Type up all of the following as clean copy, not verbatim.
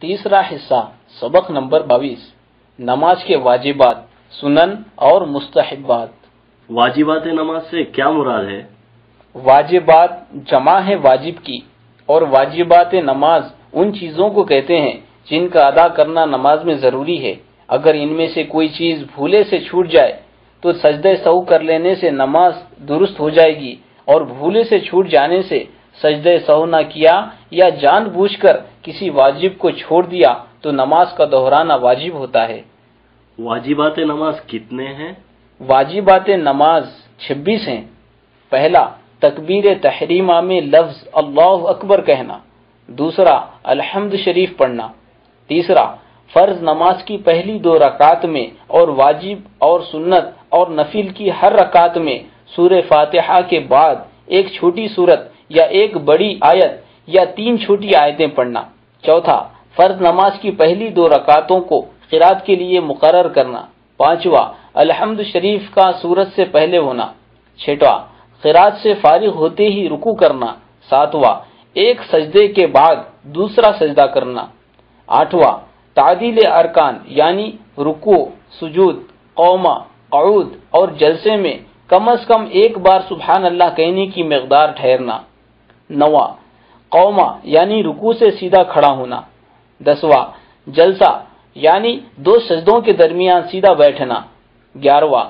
تیسرا حصہ سبق نمبر 22 نماز کے واجبات، سنن اور مستحبات۔ واجبات نماز سے کیا مراد ہے؟ واجبات جمع ہے واجب کی، اور واجبات نماز ان چیزوں کو کہتے ہیں جن کا ادا کرنا نماز میں ضروری ہے۔ اگر ان میں سے کوئی چیز بھولے سے چھوٹ جائے تو سجدہ سہو کر لینے سے نماز درست ہو جائے گی، اور بھولے سے چھوٹ جانے سے سجدہ سہو نہ کیا یا جان بوجھ کر کسی واجب کو چھوڑ دیا تو نماز کا دہرانا واجب ہوتا ہے۔ واجبات نماز کتنے ہیں؟ واجبات نماز 26 ہیں۔ پہلا، تکبیر تحریمہ میں لفظ اللہ اکبر کہنا۔ دوسرا، الحمد شریف پڑھنا۔ تیسرا، فرض نماز کی پہلی 2 رکعات میں اور واجب اور سنت اور نفل کی ہر رکعت میں سورہ فاتحہ کے بعد ایک چھوٹی سورت یا ایک بڑی آیت یا 3 چھوٹی آیتیں پڑھنا۔ چوتھا، فرض نماز کی پہلی 2 رکعتوں کو قرات کے لیے مقرر کرنا۔ پانچواں، الحمد شریف کا سورت سے پہلے ہونا۔ چھٹواں، قرات سے فارغ ہوتے ہی رکوع کرنا۔ ساتواں، ایک سجدے کے بعد دوسرا سجدہ کرنا۔ آٹھواں، تعدیل ارکان یعنی رکوع، سجود، قومہ، قعود اور جلسے میں کم از کم ایک بار سبحان اللہ کہنے کی مقدار ٹھہرنا۔ نواں، قومہ یعنی رکوع سے سیدھا کھڑا ہونا۔ 10واں، جلسہ یعنی 2 سجدوں کے درمیان سیدھا بیٹھنا۔ 11واں،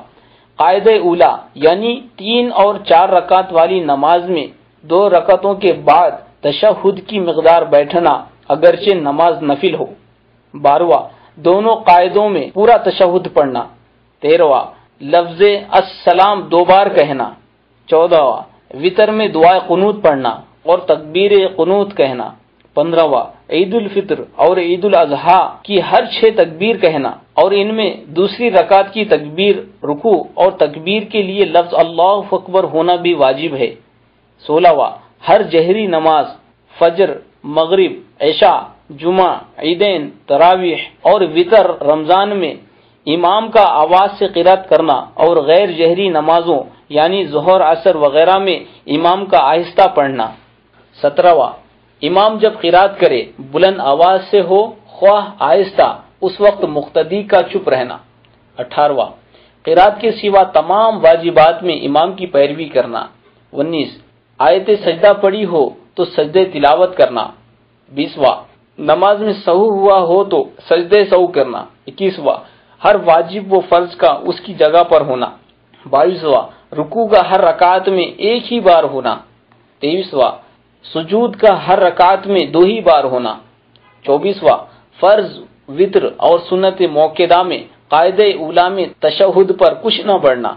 قاعدہ اولا یعنی 3 اور 4 رکعت والی نماز میں 2 رکعتوں کے بعد تشہد کی مقدار بیٹھنا اگرچہ نماز نفل ہو۔ 12واں، دونوں قاعدوں میں پورا تشہد پڑھنا۔ 13واں، لفظ السلام 2 بار کہنا۔ 14واں، وتر میں دعائے قنوت پڑھنا اور تکبیر قنوت کہنا۔ 15واں، عید الفطر اور عید الاضحیٰ کی ہر 6 تکبیر کہنا اور ان میں دوسری رکعت کی تکبیر، رکوع اور تکبیر کے لیے لفظ اللہ اکبر ہونا بھی واجب ہے۔ 16واں، ہر جہری نماز، فجر، مغرب، عشاء، جمعہ، عیدین، تراویح اور وتر رمضان میں امام کا آواز سے قرات کرنا اور غیر جہری نمازوں یعنی ظہر، عصر وغیرہ میں امام کا آہستہ پڑھنا۔ 17واں، امام جب قرات کرے بلند آواز سے ہو خواہ آہستہ، اس وقت مقتدی کا چپ رہنا۔ 18واں، قرات کے سوا تمام واجبات میں امام کی پیروی کرنا۔ 19، آیت سجدہ پڑھی ہو تو سجدے تلاوت کرنا۔ 20واں، نماز میں سہو ہوا ہو تو سجدے سہو کرنا۔ 21واں، ہر واجب و فرض کا اس کی جگہ پر ہونا۔ 22واں، رکوع کا ہر رکعت میں ایک ہی بار ہونا۔ 23واں، سجود کا ہر رکعت میں 2 ہی بار ہونا۔ 24واں، فرض، وتر اور سنت موقدہ میں قاعدہ اولا میں تشہد پر کچھ نہ پڑھنا۔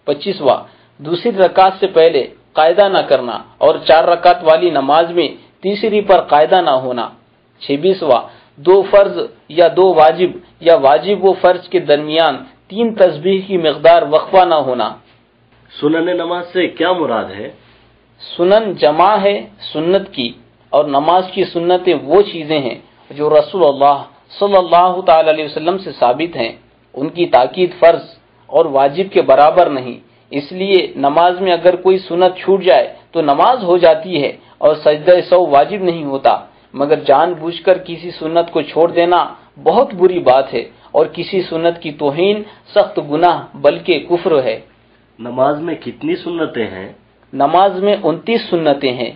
25واں، دوسری رکعت سے پہلے قاعدہ نہ کرنا اور 4 رکعت والی نماز میں تیسری پر قاعدہ نہ ہونا۔ 26واں، 2 فرض یا 2 واجب یا واجب و فرض کے درمیان 3 تسبیح کی مقدار وقفہ نہ ہونا۔ سنن نماز سے کیا مراد ہے؟ سنن جمع ہے سنت کی، اور نماز کی سنتیں وہ چیزیں ہیں جو رسول اللہ صلی اللہ تعالی علیہ وسلم سے ثابت ہیں۔ ان کی تاکید فرض اور واجب کے برابر نہیں، اس لیے نماز میں اگر کوئی سنت چھوٹ جائے تو نماز ہو جاتی ہے اور سجدہ سہو واجب نہیں ہوتا، مگر جان بوجھ کر کسی سنت کو چھوڑ دینا بہت بری بات ہے، اور کسی سنت کی توہین سخت گناہ بلکہ کفر ہے۔ نماز میں کتنی سنتیں ہیں؟ نماز میں 29 سنتیں ہیں۔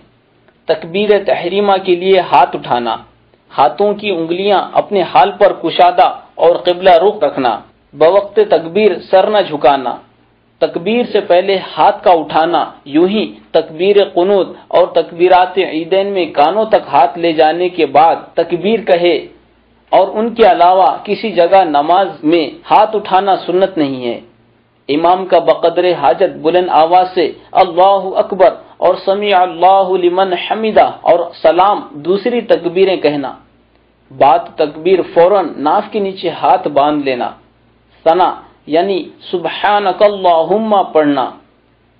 تکبیر تحریمہ کے لیے ہاتھ اٹھانا، ہاتھوں کی انگلیاں اپنے حال پر کشادہ اور قبلہ رخ رکھنا، بوقت تکبیر سر نہ جھکانا، تکبیر سے پہلے ہاتھ کا اٹھانا، یوں ہی تکبیر قنوت اور تکبیرات عیدین میں کانوں تک ہاتھ لے جانے کے بعد تکبیر کہے، اور ان کے علاوہ کسی جگہ نماز میں ہاتھ اٹھانا سنت نہیں ہے۔ امام کا بقدر حاجت بلند آواز سے اللہ اکبر اور سمیع اللہ لمن حمدہ اور سلام دوسری تکبیریں کہنا۔ بعد تکبیر فوراً ناف کے نیچے ہاتھ باندھ لینا۔ ثنا یعنی سبحانک اللہم پڑھنا۔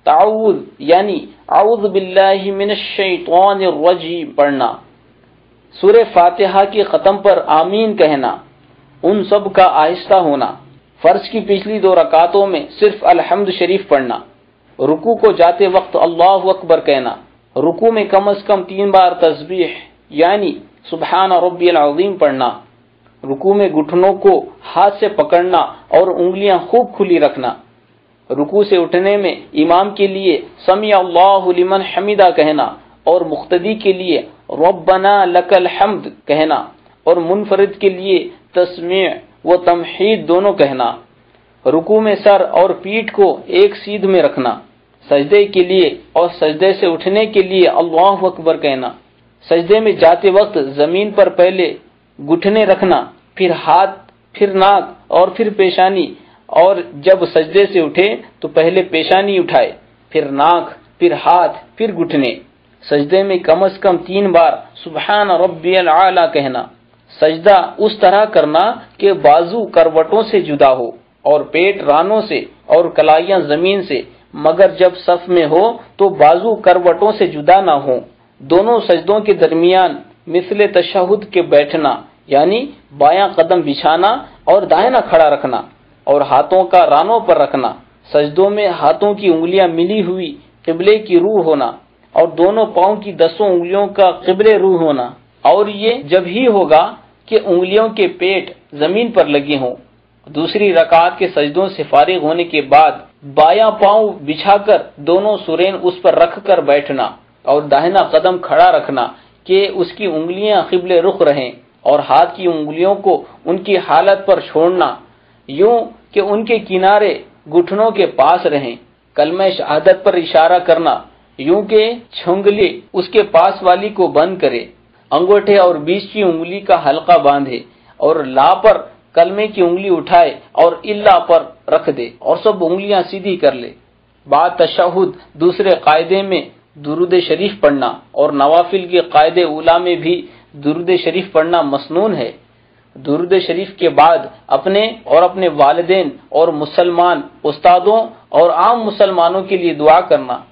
تعوذ یعنی اعوذ باللہ من الشیطان الرجیم پڑھنا۔ سورہ فاتحہ کے ختم پر آمین کہنا۔ ان سب کا آہستہ ہونا۔ فرض کی پچھلی 2 رکعتوں میں صرف الحمد شریف پڑھنا۔ رکوع کو جاتے وقت اللہ اکبر کہنا۔ رکوع میں کم از کم 3 بار تسبیح یعنی सुबहान रब्बियल अज़ीम पढ़ना। रुकू में घुटनों को हाथ से पकड़ना और उंगलियां खूब खुली रखना। रुकू से उठने में इमाम के लिए समी अल्लाहु लिमन हमीदा कहना और मुक्तदी के लिए रब्बना लकल हम्द कहना और मुनफरिद के लिए तस्मीअ व तमहीद दोनों कहना। रुकू में सर और पीठ को एक सीध में रखना। सजदे के लिए और सजदे से उठने के लिए अल्लाहु अकबर कहना। सजदे में जाते वक्त जमीन पर पहले घुटने रखना, फिर हाथ, फिर नाक और फिर पेशानी, और जब सजदे से उठे तो पहले पेशानी उठाए, फिर नाक, फिर हाथ, फिर घुटने। सजदे में कम से कम 3 बार सुबहान रब्बियल आला कहना। सजदा उस तरह करना कि बाजू करवटों से जुदा हो और पेट रानों से और कलाइयां जमीन से, मगर जब सफ में हो तो बाजू करवटों से जुदा ना हो। दोनों सजदों के दरमियान मिसले तशहुद के बैठना, यानी बायां कदम बिछाना और दाहिना खड़ा रखना और हाथों का रानों पर रखना। सजदों में हाथों की उंगलियां मिली हुई किबले की रूह होना और दोनों पांव की 10 उंगलियों का किबले रूह होना, और ये जब ही होगा कि उंगलियों के पेट जमीन पर लगे हों। दूसरी रकात के सजदों से फारिग होने के बाद बायां पांव बिछाकर दोनों सुरैन उस पर रखकर बैठना और दाहिना कदम खड़ा रखना कि उसकी उंगलियां किबले रुख रहें और हाथ की उंगलियों को उनकी हालत पर छोड़ना यूं कि उनके किनारे घुटनों के पास रहें। कलमा शहादत पर इशारा करना यूं कि छुंगली उसके पास वाली को बंद करे, अंगूठे और बीच की उंगली का हल्का बांधे और ला पर कलमे की उंगली उठाए और इल्ला पर रख दे और सब उंगलियां सीधी कर ले। बाद तशहुद दूसरे कायदे में दुरूद शरीफ पढ़ना और नवाफिल के कायदे उला में भी दुरूद शरीफ पढ़ना मसनून है। दुरूद शरीफ के बाद अपने और अपने वालिदैन और मुसलमान उस्तादों और आम मुसलमानों के लिए दुआ करना।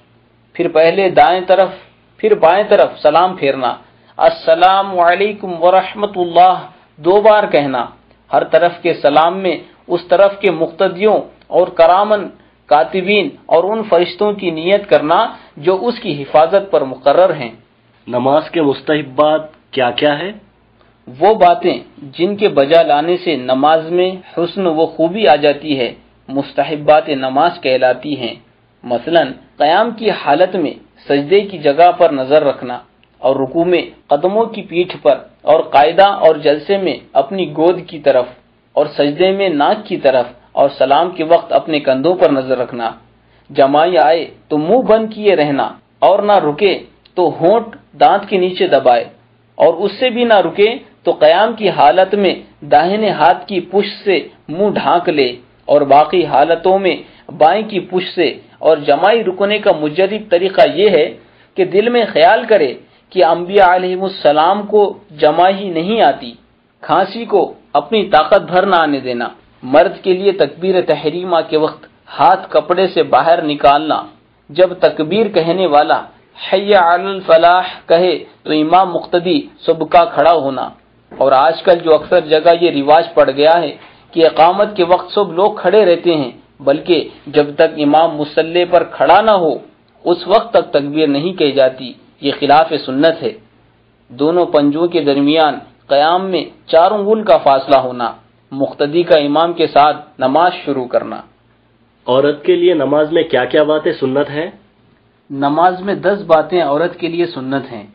फिर पहले दाएं तरफ फिर बाएं तरफ सलाम फेरना। अस्सलामु अलैकुम व रहमतुल्लाह 2 बार कहना। हर तरफ के सलाम में उस तरफ के मुक्तदियों और करामन कातिबीन और उन फरिश्तों की नियत करना जो उसकी हिफाजत पर मुकर्रर हैं। नमाज के मुस्तहिब्बात क्या क्या है? वो बातें जिनके बजा लाने से नमाज में हुस्न व खूबी आ जाती है मुस्तहिब्बात नमाज कहलाती हैं। मसलन क़याम की हालत में सजदे की जगह पर नजर रखना और रुकू में कदमों की पीठ पर और कायदा और जलसे में अपनी गोद की तरफ और सजदे में नाक की तरफ और सलाम के वक्त अपने कंधों पर नजर रखना। जमाई आए तो मुंह बंद किए रहना और ना रुके तो होंठ दांत के नीचे दबाए और उससे भी ना रुके तो क़याम की हालत में दाहिने हाथ की पुष्ट से मुंह ढांक ले और बाकी हालतों में बाएं की पुष्ट से। और जमाई रुकने का मुजर्रिब तरीका ये है कि दिल में ख्याल करे कि अंबिया अलैहिमुस्सलाम को जमाई नहीं आती। खांसी को अपनी ताकत भर न आने देना। मर्द के लिए तकबीर तहरीमा के वक्त हाथ कपड़े से बाहर निकालना। जब तकबीर कहने वाला हय्या अलल फलाह कहे तो इमाम मुक्तदी सुबका खड़ा होना। और आजकल जो अक्सर जगह ये रिवाज पड़ गया है कि इकामत के वक्त सब लोग खड़े रहते हैं, बल्कि जब तक इमाम मुसल्ले पर खड़ा ना हो उस वक्त तक तकबीर नहीं कही जाती। ये खिलाफ सुन्नत है। दोनों पंजों के दरमियान क़याम में 4 उंगल का फासला होना। मुक्तदी का इमाम के साथ नमाज शुरू करना। औरत के लिए नमाज में क्या क्या बातें सुन्नत हैं? नमाज में 10 बातें औरत के लिए सुन्नत हैं।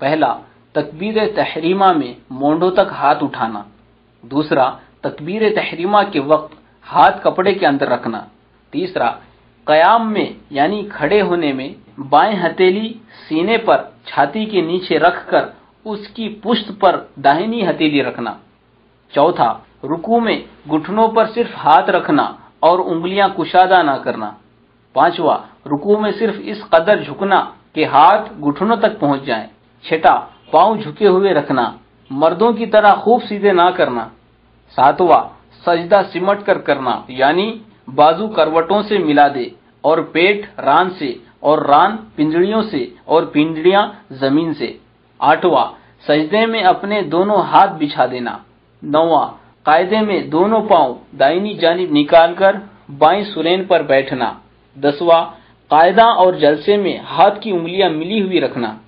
पहला, तकबीर तहरीमा में मोंढों तक हाथ उठाना। दूसरा, तकबीर तहरीमा के वक्त हाथ कपड़े के अंदर रखना। तीसरा, क़याम में यानी खड़े होने में बाएं हथेली सीने पर छाती के नीचे रखकर उसकी पुष्ट पर दाहिनी हथेली रखना। चौथा, रुकू में घुटनों पर सिर्फ हाथ रखना और उंगलियां कुशादा ना करना। पांचवा, रुकू में सिर्फ इस कदर झुकना कि हाथ घुटनों तक पहुंच जाएं। छठा, पांव झुके हुए रखना, मर्दों की तरह खूब सीधे ना करना। सातवां, सजदा सिमट कर करना, यानी बाजू करवटों से मिला दे और पेट रान से और रान पिंजड़ियों से और पिंजड़ियां जमीन से। आठवां, सजदे में अपने दोनों हाथ बिछा देना। नौवां, कायदे में दोनों पांव दाहिनी जानिब निकालकर बाईं सुरैन पर बैठना। 10वां, कायदा और जलसे में हाथ की उंगलियां मिली हुई रखना।